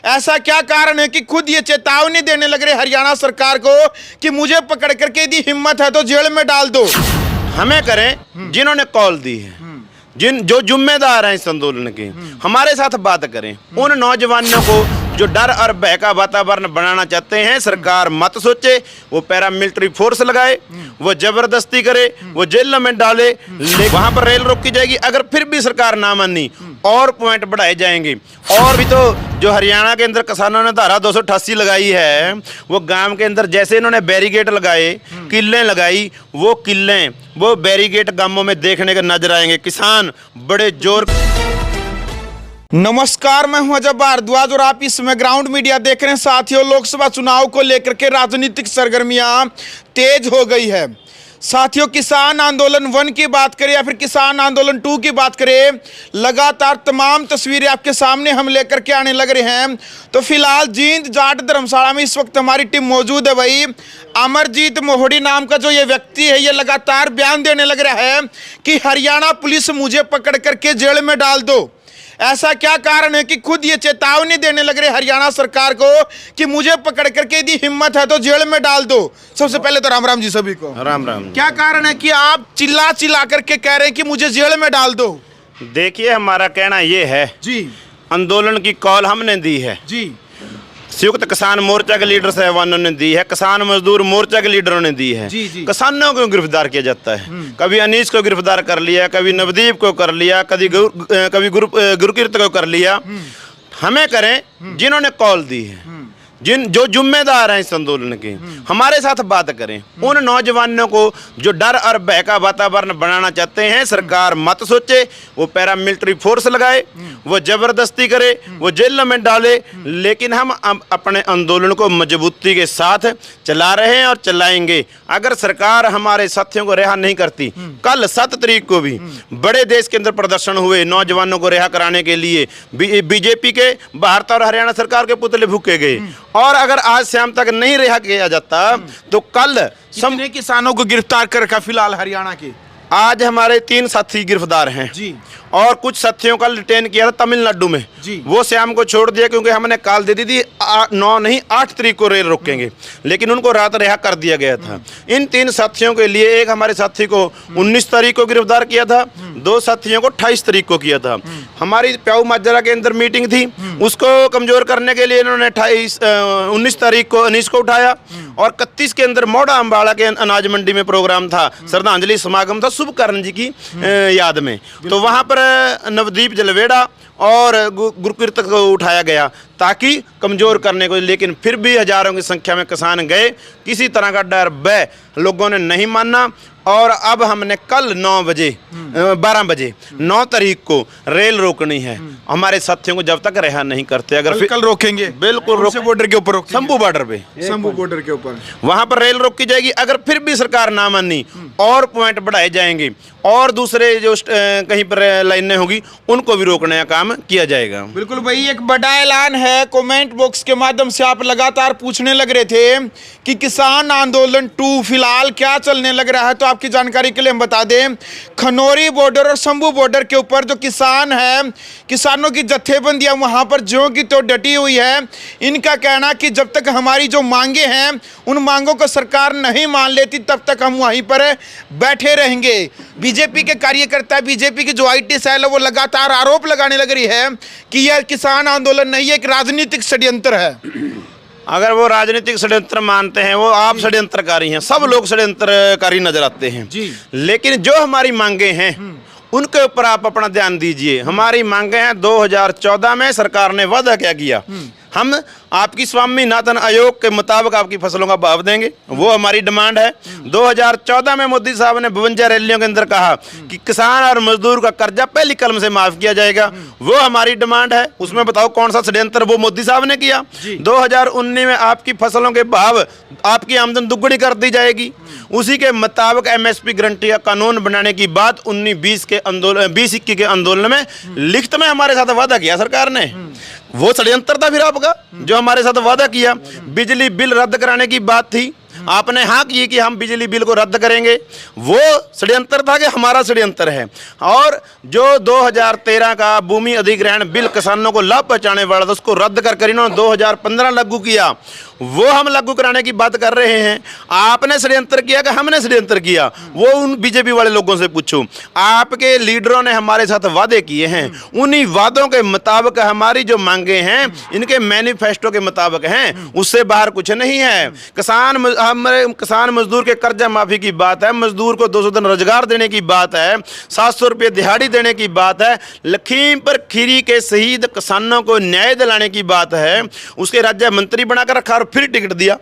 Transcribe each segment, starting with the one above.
ऐसा क्या कारण है कि खुद ये चेतावनी देने लग रहे हरियाणा सरकार को कि मुझे पकड़ करके यदि हिम्मत है तो जेल में डाल दो। हमें करें जिन्होंने कॉल दी है, जो जिम्मेदार हैं इस आंदोलन के, हमारे साथ बात करें। उन नौजवानों को जो डर और भय का वातावरण बनाना चाहते हैं, सरकार मत सोचे, वो पैरामिलिट्री फोर्स लगाए, वो जबरदस्ती करे, वो जेलों में डाले, वहां पर रेल रोकी जाएगी। अगर फिर भी सरकार ना मानी और पॉइंट बढ़ाए जाएंगे। और भी तो जो हरियाणा के अंदर किसानों ने धारा 288 लगाई है, वो गांव के अंदर जैसे इन्होंने बैरिकेड लगाए, किल्लें लगाई, वो किल्लें वो बैरिकेड गांवों में देखने के नजर आएंगे। किसान बड़े जोर। नमस्कार, मैं हूं अजय भारद्वाज और आप इसमें ग्राउंड मीडिया देख रहे हैं। साथियों, लोकसभा चुनाव को लेकर के राजनीतिक सरगर्मियां तेज हो गई है। साथियों, किसान आंदोलन 1 की बात करें या फिर किसान आंदोलन 2 की बात करें, लगातार तमाम तस्वीरें आपके सामने हम लेकर के आने लग रहे हैं। तो फिलहाल जींद जाट धर्मशाला में इस वक्त हमारी टीम मौजूद है। भाई अमरजीत मोहड़ी नाम का जो ये व्यक्ति है, ये लगातार बयान देने लग रहा है कि हरियाणा पुलिस मुझे पकड़ करके जेल में डाल दो। ऐसा क्या कारण है कि खुद ये चेतावनी देने लग रहे हरियाणा सरकार को कि मुझे पकड़ करके यदि हिम्मत है तो जेल में डाल दो। सबसे पहले तो राम राम जी सभी को। राम राम। क्या कारण है कि आप चिल्ला चिल्ला करके कह रहे हैं कि मुझे जेल में डाल दो? देखिए, हमारा कहना ये है जी, आंदोलन की कॉल हमने दी है जी, संयुक्त किसान मोर्चा के लीडर साहबानों ने दी है, किसान मजदूर मोर्चा के लीडरों ने दी है। किसानों को गिरफ्तार किया जाता है। कभी अनीस को गिरफ्तार कर लिया, कभी नवदीप को कर लिया, कभी गुरकीर्त को कर लिया। हमें करें जिन्होंने कॉल दी है, जो जिम्मेदार हैं इस आंदोलन के, हमारे साथ बात करें। उन नौजवानों को जो डर और भय का वातावरण बनाना चाहते हैं, सरकार मत सोचे, वो पैरामिलिट्री फोर्स लगाए, वो जबरदस्ती करे, वो जेलों में डाले। लेकिन हम अपने आंदोलन को मजबूती के साथ चला रहे हैं और चलाएंगे। अगर सरकार हमारे साथियों को रिहा नहीं करती, कल 7 तारीख को भी बड़े देश के अंदर प्रदर्शन हुए नौजवानों को रिहा कराने के लिए। बीजेपी के, भारत और हरियाणा सरकार के पुतले फूके गए। और अगर आज शाम तक नहीं रिहा किया जाता तो कल कितने किसानों को गिरफ्तार कर रखा फिलहाल हरियाणा के? आज हमारे 3 साथी गिरफ्तार हैं जी, और कुछ साथियों का डिटेन किया था तमिलनाडु में जी। वो शाम को छोड़ दिया क्योंकि हमने कॉल दे दी थी 9 नहीं 8 तारीख को रेल रोकेंगे, लेकिन उनको रात रिहा कर दिया गया था। इन 3 साथियों के लिए एक हमारे साथी को 19 तारीख को गिरफ्तार किया था, 2 साथियों को 28 तारीख को किया था। हमारी प्याऊ माजरा के अंदर मीटिंग थी, उसको कमजोर करने के लिए इन्होंने 19 तारीख को अनीस को उठाया, और 31 के अंदर मोड़ा अम्बाड़ा के अनाज मंडी में प्रोग्राम था, श्रद्धांजलि समागम था शुभकर्ण जी की याद में। तो वहाँ पर नवदीप जलवेड़ा और गुरकीर्त को उठाया गया ताकि कमजोर करने को। लेकिन फिर भी हजारों की संख्या में किसान गए, किसी तरह का डर भय लोगों ने नहीं माना। और अब हमने कल 12 बजे 9 तारीख को रेल रोकनी है। हमारे साथियों को जब तक रिहा नहीं करते, अगर कल रोकेंगे, बिल्कुल बॉर्डर के ऊपर, शंभू बॉर्डर पे, शंभू बॉर्डर के ऊपर वहां पर रेल रोकी जाएगी। अगर फिर भी सरकार ना मानी और पॉइंट बढ़ाए जाएंगे, और दूसरे जो कहीं पर लाइनें होगी उनको भी रोकने का काम किया जाएगा। बिल्कुल भाई, एक बड़ा ऐलान है। कमेंट बॉक्स के माध्यम से आप लगातार पूछने लग रहे थे कि किसान आंदोलन 2 फिलहाल क्या चलने लग रहा है। तो आपकी जानकारी के लिए हम बता दें, खनौरी बॉर्डर और शंभू बॉर्डर के ऊपर जो किसान है, किसानों की जत्थेबंदियां वहां पर ज्यों की तो डटी हुई है। इनका कहना कि जब तक हमारी जो मांगे हैं उन मांगों को सरकार नहीं मान लेती, तब तक हम वहीं पर बैठे रहेंगे। बीजेपी के कार्यकर्ता, बीजेपी की जो IT सेल है, वो लगातार आरोप लगाने लग रही है कि यह किसान आंदोलन नहीं है, एक राजनीतिक षड्यंत्र है। अगर वो राजनीतिक षड्यंत्र मानते हैं, वो आप षड्यंत्रकारी हैं, सब लोग षड्यंत्रकारी नजर आते हैं जी। लेकिन जो हमारी मांगे हैं उनके ऊपर आप अपना ध्यान दीजिए। हमारी मांगे हैं 2014 में सरकार ने वादा क्या किया, हम आपकी स्वामीनाथन आयोग के मुताबिक आपकी फसलों का भाव देंगे, वो हमारी डिमांड है। 2014 में मोदी साहब ने 52 रैलियों के अंदर कहा कि किसान और मजदूर का कर्जा पहली कलम से माफ किया जाएगा, वो हमारी डिमांड है। उसमें बताओ कौन सा षड्यंत्र वो मोदी साहब ने किया। 2019 में आपकी फसलों के भाव, आपकी आमदन दुगुनी कर दी जाएगी। उसी के मुताबिक MSP गारंटी का कानून बनाने की बात 19-20 के आंदोलन, 20-21 के आंदोलन में लिखित में हमारे साथ वादा किया सरकार ने। वो षड्यंत्र था फिर आपका जो हमारे साथ वादा किया। बिजली बिल रद्द कराने की बात थी, आपने हाँ की कि हम बिजली बिल को रद्द करेंगे, वो षड्यंत्र था कि हमारा षड्यंत्र है। और जो 2013 का भूमि अधिग्रहण बिल किसानों को लाभ पहुंचाने वाला था, उसको रद्द कर इन्होंने 2015 लागू किया, वो हम लागू कराने की बात कर रहे हैं। आपने षड्यंत्र किया कि हमने षड्यंत्र किया, वो उन बीजेपी वाले लोगों से पूछो। आपके लीडरों ने हमारे साथ वादे किए हैं, उन्हीं वादों के मुताबिक हमारी जो मांगे हैं इनके मैनिफेस्टो के मुताबिक हैं, उससे बाहर कुछ नहीं है। हमारे किसान मजदूर के कर्जा माफी की बात है, मजदूर को 200 दिन रोजगार देने की बात है, 700 रुपये दिहाड़ी देने की बात है, लखीमपुर खीरी के शहीद किसानों को न्याय दिलाने की बात है, उसके राज्य मंत्री बनाकर रखा और फिर टिकट दिया।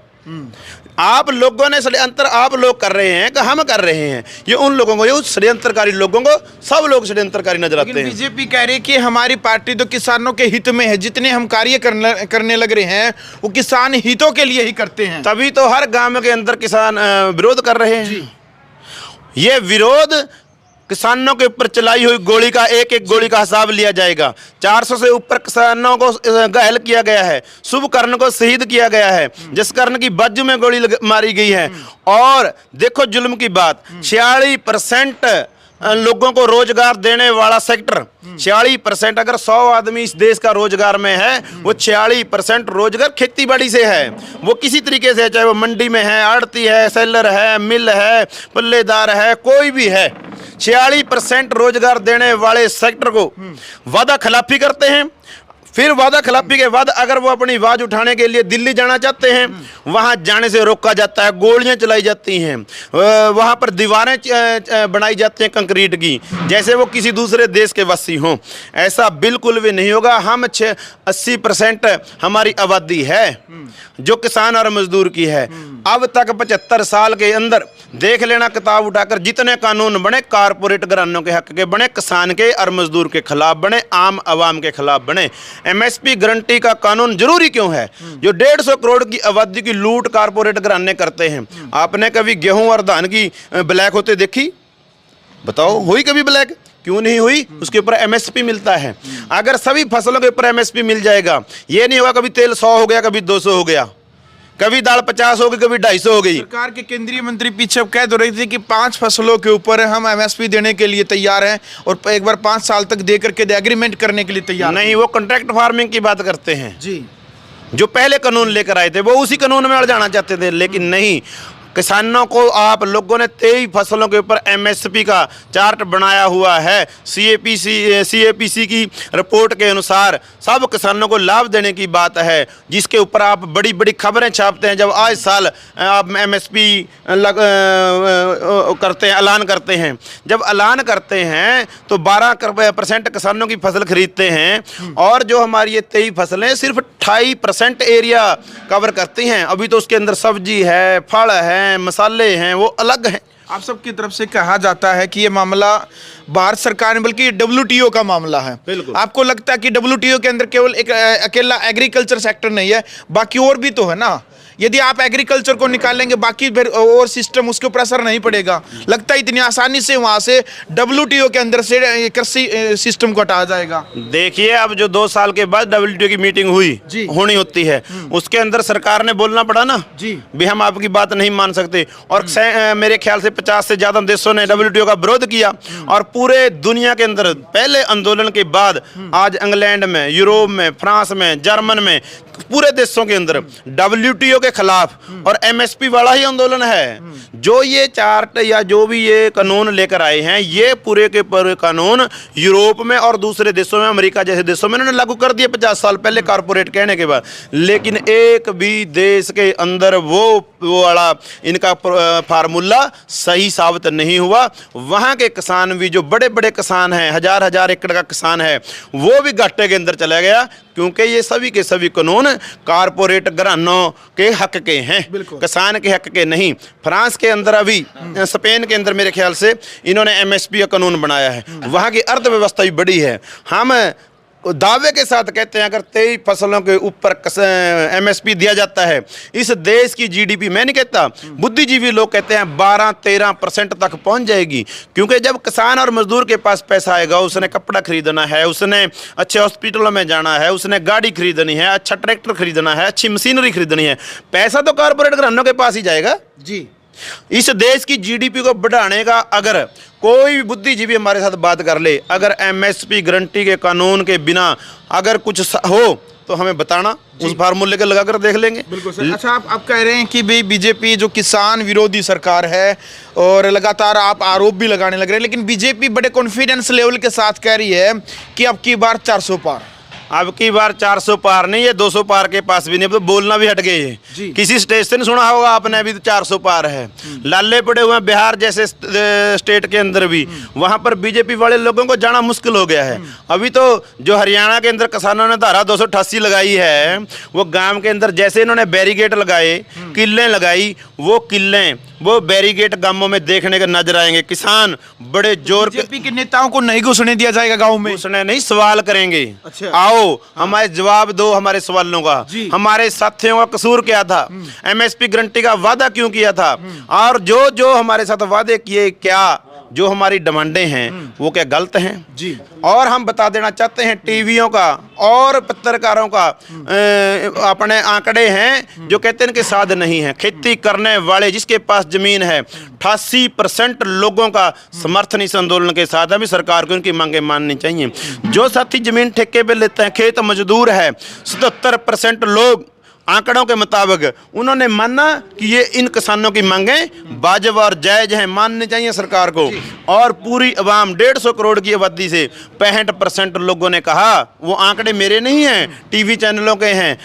आप लोगों ने षड्यंत्र आप लोग कर रहे हैं कि हम कर रहे हैं, ये उन लोगों को, ये उस षड्यंत्रकारी लोगों को, सब लोग षड्यंत्रकारी नजर आते हैं। बीजेपी कह रही है कि हमारी पार्टी तो किसानों के हित में है, जितने हम कार्य करने लग रहे हैं वो किसान हितों के लिए ही करते हैं, तभी तो हर गांव के अंदर किसान विरोध कर रहे हैं। ये विरोध किसानों के ऊपर चलाई हुई गोली का एक एक गोली का हिसाब लिया जाएगा। 400 से ऊपर किसानों को घायल किया गया है, शुभ कर्ण को शहीद किया गया है, जिस कर्ण की बाजू में गोली मारी गई है। और देखो जुल्म की बात, 46% लोगों को रोजगार देने वाला सेक्टर, 46%। अगर 100 आदमी इस देश का रोजगार में है, वो 46% रोजगार खेती बाड़ी से है। वो किसी तरीके से, चाहे वो मंडी में है, आड़ती है, सेलर है, मिल है, पल्लेदार है, कोई भी है, 46% रोजगार देने वाले सेक्टर को वादा खिलाफी करते हैं। फिर वादा खिलाफी के बाद अगर वो अपनी आवाज उठाने के लिए दिल्ली जाना चाहते हैं, वहां जाने से रोका जाता है, गोलियां चलाई जाती हैं, वहां पर दीवारें बनाई जाती हैं कंक्रीट की, जैसे वो किसी दूसरे देश के वासी हों। ऐसा बिल्कुल भी नहीं होगा। हम 80% हमारी आबादी है जो किसान और मजदूर की है। अब तक 75 साल के अंदर देख लेना, किताब उठाकर, जितने कानून बने कारपोरेट घरानों के हक के बने, किसान के और मजदूर के खिलाफ बने, आम आवाम के खिलाफ बने। एमएसपी गारंटी का कानून जरूरी क्यों है? जो 150 करोड़ की आबादी की लूट कारपोरेट घराने करते हैं। आपने कभी गेहूं और धान की ब्लैक होते देखी? बताओ, हुई कभी ब्लैक? क्यों नहीं हुई? उसके ऊपर एमएसपी मिलता है। अगर सभी फसलों के ऊपर एमएसपी मिल जाएगा, ये नहीं होगा कभी तेल 100 हो गया, कभी 200 हो गया, कभी दाल 50 हो गई, कभी 250 हो गई। सरकार के केंद्रीय मंत्री पीछे कह तो रही थी कि 5 फसलों के ऊपर हम एमएसपी देने के लिए तैयार हैं और एक बार 5 साल तक दे करके एग्रीमेंट करने के लिए तैयार नहीं। वो कॉन्ट्रैक्ट फार्मिंग की बात करते हैं जी। जो पहले कानून लेकर आए थे, वो उसी कानून में अड़ जाना चाहते थे, लेकिन नहीं। किसानों को आप लोगों ने 23 फसलों के ऊपर एमएसपी का चार्ट बनाया हुआ है। सीएपीसी की रिपोर्ट के अनुसार सब किसानों को लाभ देने की बात है, जिसके ऊपर आप बड़ी बड़ी खबरें छापते हैं। जब आज साल आप एमएसपी करते हैं, ऐलान करते हैं, जब ऐलान करते हैं तो 12% किसानों की फसल खरीदते हैं, और जो हमारी ये 23 फसलें सिर्फ 28% एरिया कवर करती हैं। अभी तो उसके अंदर सब्जी है, फल है, मसाले हैं, वो अलग हैं। आप सबकी तरफ से कहा जाता है कि ये मामला भारत सरकार में, बल्कि WTO का मामला है। बिल्कुल। आपको लगता है कि WTO के अंदर केवल एक अकेला एग्रीकल्चर सेक्टर नहीं है, बाकी और भी तो है ना? यदि आप एग्रीकल्चर को निकालेंगे, बाकी और सिस्टम, उसके ऊपर असर नहीं पड़ेगा। लगता है इतनी आसानी से वहां से WTO के अंदर से कृषि सिस्टम को हटाया जाएगा? देखिए, अब जो 2 साल के बाद WTO की मीटिंग होनी होती है, उसके अंदर सरकार ने बोलना पड़ा ना जी, भी हम आपकी बात नहीं मान सकते। और मेरे ख्याल से 50 से ज्यादा देशों ने WTO का विरोध किया, और पूरे दुनिया के अंदर पहले आंदोलन के बाद आज इंग्लैंड में, यूरोप में, फ्रांस में, जर्मन में, पूरे देशों के अंदर WTO के खिलाफ और एमएसपी वाला ही आंदोलन है। जो ये चार्ट या जो भी ये कानून लेकर आए हैं, ये पूरे के पूरे कानून यूरोप में और दूसरे देशों में, अमेरिका जैसे देशों में इन्होंने लागू कर दिए 50 साल पहले कारपोरेट कहने के बाद। लेकिन एक भी देश के अंदर वो वाला इनका फार्मूला सही साबित नहीं हुआ। वहाँ के किसान भी, जो बड़े बड़े किसान हैं, हजार एकड़ का किसान है, वो भी घाटे के अंदर चला गया, क्योंकि ये सभी के सभी कानून कारपोरेट घरानों के हक के हैं, किसान के हक के नहीं। फ्रांस के अंदर, अभी स्पेन के अंदर मेरे ख्याल से इन्होंने एमएसपी का कानून बनाया है। वहाँ की अर्थव्यवस्था भी बड़ी है। हम दावे के साथ कहते हैं अगर 23 फसलों के ऊपर MSP दिया जाता है इस देश की GDP, मैं नहीं कहता, बुद्धिजीवी लोग कहते हैं 12-13% तक पहुंच जाएगी। क्योंकि जब किसान और मजदूर के पास पैसा आएगा, उसने कपड़ा खरीदना है, उसने अच्छे हॉस्पिटलों में जाना है, उसने गाड़ी खरीदनी है, अच्छा ट्रैक्टर खरीदना है, अच्छी मशीनरी खरीदनी है, पैसा तो कॉर्पोरेट घरानों के पास ही जाएगा जी। इस देश की GDP को बढ़ाने का अगर कोई भी बुद्धिजीवी हमारे साथ बात कर ले, अगर MSP गारंटी के कानून के बिना अगर कुछ हो तो हमें बताना, उस फार्मूले के लगाकर देख लेंगे। बिल्कुल सर। अच्छा, आप कह रहे हैं कि भाई बीजेपी जो किसान विरोधी सरकार है और लगातार आप आरोप भी लगाने लग रहे हैं, लेकिन बीजेपी बड़े कॉन्फिडेंस लेवल के साथ कह रही है कि अब की बार 400 पार। अब की बार 400 पार नहीं, ये 200 पार के पास भी नहीं, अब तो बोलना भी हट गए ये। किसी स्टेट से नहीं सुना होगा आपने, अभी तो 400 पार है। लाले पड़े हुए हैं बिहार जैसे स्टेट के अंदर भी, वहां पर बीजेपी वाले लोगों को जाना मुश्किल हो गया है। अभी तो जो हरियाणा के अंदर किसानों ने धारा 288 लगाई है, वो गांव के अंदर जैसे इन्होंने बैरिकेड लगाए, किल्लें लगाई, वो किल्लें वो बैरिकेड गांवों में देखने के नजर आएंगे। किसान बड़े जोर बीजेपी के नेताओं को नहीं घुसने दिया जाएगा गांव में, घुसने नहीं, सवाल करेंगे। अच्छा। आओ हमारे जवाब दो हमारे सवालों का, हमारे साथियों का कसूर क्या था, MSP गारंटी का वादा क्यों किया था, और जो जो हमारे साथ वादे किए, क्या जो हमारी डिमांडें हैं वो क्या गलत हैं जी। और हम बता देना चाहते हैं टीवियों का और पत्रकारों का अपने आंकड़े हैं जो कहते हैं कि साध नहीं है। खेती करने वाले जिसके पास जमीन है 88% लोगों का समर्थन इस आंदोलन के साथ है। अभी सरकार को उनकी मांगे माननी चाहिए। जो साथी जमीन ठेके पे लेते हैं, खेत मजदूर है, 77% लोग आंकड़ों के मुताबिक उन्होंने माना कि ये इन किसानों की मांगें वाजिब और जायज हैं, माननी चाहिए सरकार को। और पूरी अवाम 150 करोड़ की आबादी से 65% लोगों ने कहा, वो आंकड़े मेरे नहीं हैं, टीवी चैनलों के हैं,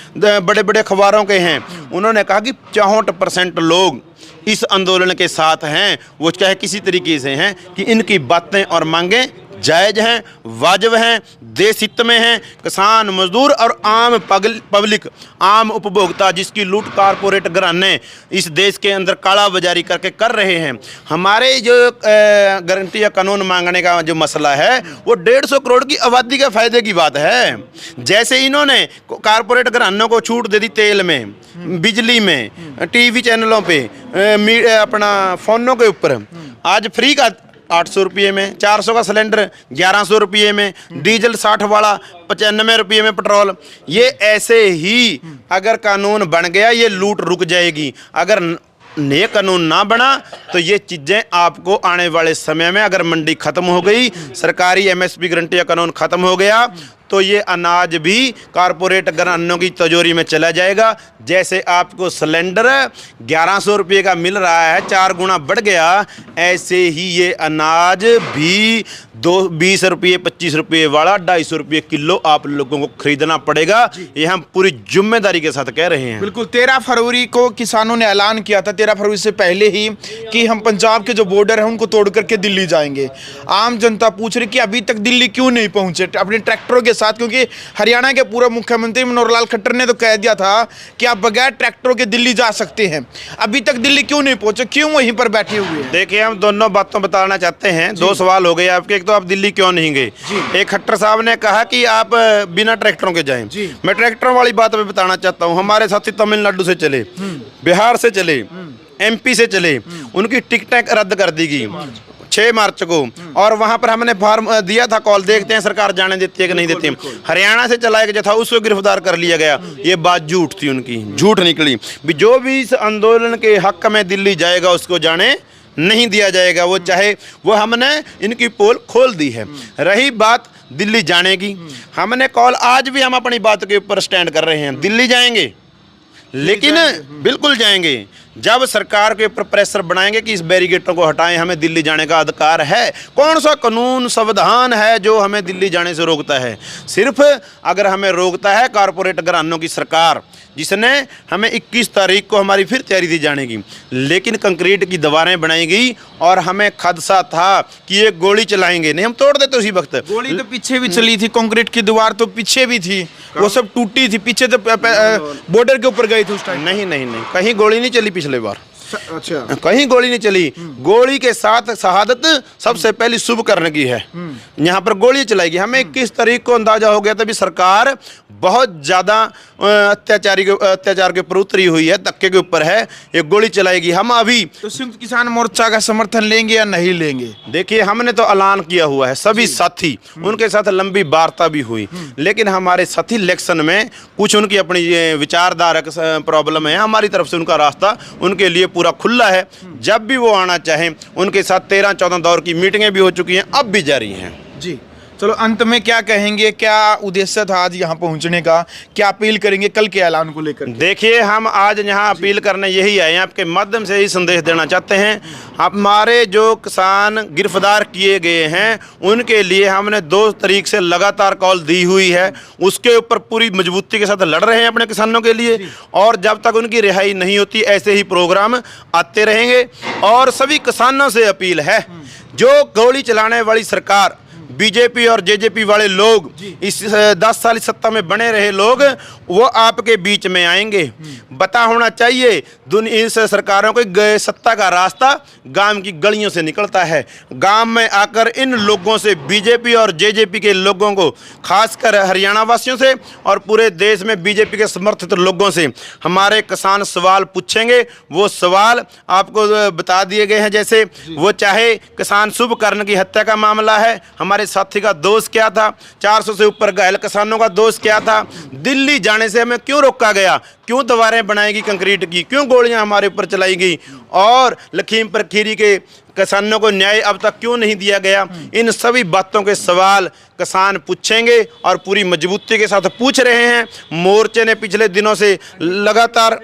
बड़े बड़े अखबारों के हैं, उन्होंने कहा कि 64% लोग इस आंदोलन के साथ हैं। वो चाहे किसी तरीके से हैं कि इनकी बातें और मांगें जायज हैं, वाजिब हैं, देश हित में हैं। किसान मजदूर और आम पब्लिक, आम उपभोक्ता जिसकी लूट कारपोरेट घराने इस देश के अंदर काला बाजारी करके कर रहे हैं। हमारे जो गारंटी या कानून मांगने का जो मसला है वो 150 करोड़ की आबादी के फायदे की बात है। जैसे इन्होंने कारपोरेट घरानों को छूट दे दी तेल में, बिजली में, टीवी चैनलों पे, अपना फ़ोनों के ऊपर, आज फ्री का 800 रुपये में, 400 का सिलेंडर 1100 रुपये में, डीजल 60 वाला 95 रुपये में पेट्रोल। ये ऐसे ही अगर कानून बन गया ये लूट रुक जाएगी। अगर नए कानून ना बना तो ये चीज़ें आपको आने वाले समय में, अगर मंडी ख़त्म हो गई, सरकारी MSP गारंटी का कानून ख़त्म हो गया, तो ये अनाज भी कारपोरेट घरानों की तिजोरी में चला जाएगा। जैसे आपको सिलेंडर 1100 रुपये का मिल रहा है, 4 गुना बढ़ गया, ऐसे ही ये अनाज भी 20 रुपये 25 रुपये वाला 250 रुपये किलो आप लोगों को खरीदना पड़ेगा। ये हम पूरी जिम्मेदारी के साथ कह रहे हैं। बिल्कुल। 13 फरवरी को किसानों ने ऐलान किया था, 13 फरवरी से पहले ही, कि हम पंजाब के जो बॉर्डर है उनको तोड़ करके दिल्ली जाएंगे। आम जनता पूछ रही कि अभी तक दिल्ली क्यों नहीं पहुंचे अपने ट्रैक्टरों के साथ, क्योंकि हरियाणा के पूर्व मुख्यमंत्री मनोहर लाल खट्टर ने तो कह दिया था कि आप बगैर ट्रैक्टरों के दिल्ली जा सकते हैं। अभी तक दिल्ली क्यों नहीं पहुंचे, क्यों वहीं पर बैठे हुए हैं? देखिए, हम दोनों बातों बताना चाहते हैं। 2 सवाल हो गए आपके। एक तो आप दिल्ली क्यों नहीं गए, एक खट्टर साहब ने कहा कि आप बिना ट्रैक्टरों के जाएं। मैं ट्रैक्टरों वाली बात पे बताना चाहता हूँ। हमारे साथी तमिलनाडु से चले, बिहार से चले, MP से चले, उनकी टिकटें रद्द कर दी गई 6 मार्च को, और वहां पर हमने फॉर्म दिया था कॉल, देखते हैं सरकार जाने देती है कि नहीं देती। हरियाणा से चला एक था, उसको गिरफ्तार कर लिया गया। ये बात झूठ थी, उनकी झूठ निकली। जो भी इस आंदोलन के हक में दिल्ली जाएगा उसको जाने नहीं दिया जाएगा। वो चाहे वो हमने इनकी पोल खोल दी है। रही बात दिल्ली जाने की, हमने कॉल, आज भी हम अपनी बात के ऊपर स्टैंड कर रहे हैं। दिल्ली जाएंगे, लेकिन बिल्कुल जाएंगे जब सरकार के ऊपर प्रेशर बनाएंगे कि इस बैरिकेडों को हटाएं, हमें दिल्ली जाने का अधिकार है। कौन सा कानून संविधान है जो हमें दिल्ली जाने से रोकता है? सिर्फ अगर हमें रोकता है कारपोरेट घरानों की सरकार, जिसने हमें 21 तारीख को हमारी फिर तैयारी थी जाने की, लेकिन कंक्रीट की दीवारें बनाई गई और हमें खदशा था कि ये गोली चलाएंगे, नहीं हम तोड़ देते उसी वक्त। गोली तो पीछे भी चली थी, कंक्रीट की दीवार तो पीछे भी थी, वो सब टूटी थी, पीछे तो बॉर्डर के ऊपर गई थी उस टाइम। नहीं, कहीं गोली नहीं चली पिछले बार। अच्छा, कहीं गोली नहीं चली। गोली के साथ शहादत सबसे पहली शुभ करने की है। यहाँ पर गोली चलाएगी। हमें 21 तारीख को अंदाजा हो गया था भी सरकार बहुत ज्यादा अत्याचार के ऊपर उतरी हुई है, धक्के के ऊपर है, ये गोली चलाएगी। हम अभी तो संयुक्त किसान मोर्चा का समर्थन लेंगे या नहीं लेंगे? देखिए, हमने तो ऐलान किया हुआ है, सभी साथी, उनके साथ लंबी वार्ता भी हुई, लेकिन हमारे साथी इलेक्शन में कुछ उनकी अपनी विचारधारा प्रॉब्लम है। हमारी तरफ से उनका रास्ता उनके लिए पूरा खुला है, जब भी वो आना चाहें। उनके साथ 13-14 दौर की मीटिंगें भी हो चुकी हैं, अब भी जारी हैं। जी, चलो अंत में क्या कहेंगे, क्या उद्देश्य था आज यहाँ पहुँचने का, क्या अपील करेंगे कल के ऐलान को लेकर? देखिए, हम आज यहाँ अपील करने यही आए हैं, आपके माध्यम से ही संदेश देना चाहते हैं। हमारे जो किसान गिरफ्तार किए गए हैं उनके लिए हमने 2 तारीख से लगातार कॉल दी हुई है, उसके ऊपर पूरी मजबूती के साथ लड़ रहे हैं अपने किसानों के लिए, और जब तक उनकी रिहाई नहीं होती ऐसे ही प्रोग्राम आते रहेंगे। और सभी किसानों से अपील है, जो गोली चलाने वाली सरकार, बीजेपी और जेजेपी वाले लोग, इस 10 साल सत्ता में बने रहे लोग, वो आपके बीच में आएंगे। बता होना चाहिए, इस सरकारों को सत्ता का रास्ता गांव की गलियों से निकलता है। गांव में आकर इन लोगों से, बीजेपी और जेजेपी के लोगों को, खासकर हरियाणा वासियों से और पूरे देश में बीजेपी के समर्थित लोगों से हमारे किसान सवाल पूछेंगे। वो सवाल आपको बता दिए गए हैं, जैसे वो चाहे किसान शुभकर्ण की हत्या का मामला है, हमारे साथी का दोष क्या था, 400 से ऊपर घायल किसानों का दोष क्या था, दिल्ली जाने से हमें क्यों रोका गया, क्यों दीवारें बनाएगी कंक्रीट की, क्यों गोलियां हमारे ऊपर चलाई गई, और लखीमपुर खीरी के किसानों को न्याय अब तक क्यों नहीं दिया गया। इन सभी बातों के सवाल किसान पूछेंगे और पूरी मजबूती के साथ पूछ रहे हैं। मोर्चे ने पिछले दिनों से लगातार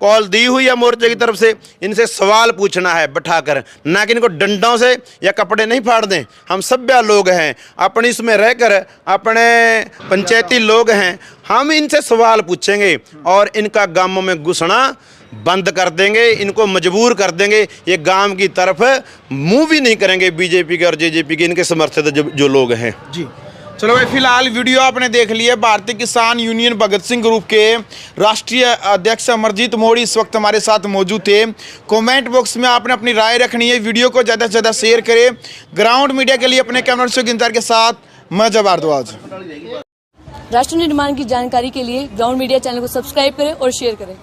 कॉल दी हुई है मोर्चे की तरफ से। इनसे सवाल पूछना है बैठाकर, ना कि इनको डंडों से या कपड़े नहीं फाड़ दें। हम सभ्य लोग हैं, अपनी इसमें रहकर अपने पंचायती लोग हैं, हम इनसे सवाल पूछेंगे और इनका गांवों में घुसना बंद कर देंगे, इनको मजबूर कर देंगे। ये गांव की तरफ मुंह भी नहीं करेंगे बीजेपी के और जेजेपी के, इनके समर्थित जो लोग हैं। जी, चलो भाई, फिलहाल वीडियो आपने देख लिया। भारतीय किसान यूनियन भगत सिंह ग्रुप के राष्ट्रीय अध्यक्ष अमरजीत मोड़ी इस वक्त हमारे साथ मौजूद थे। कमेंट बॉक्स में आपने अपनी राय रखनी है। वीडियो को ज़्यादा से ज़्यादा शेयर करें। ग्राउंड मीडिया के लिए अपने कैमरा से गिनतर के साथ मैं जब भारद्वाज। राष्ट्र निर्माण की जानकारी के लिए ग्राउंड मीडिया चैनल को सब्सक्राइब करें और शेयर करें।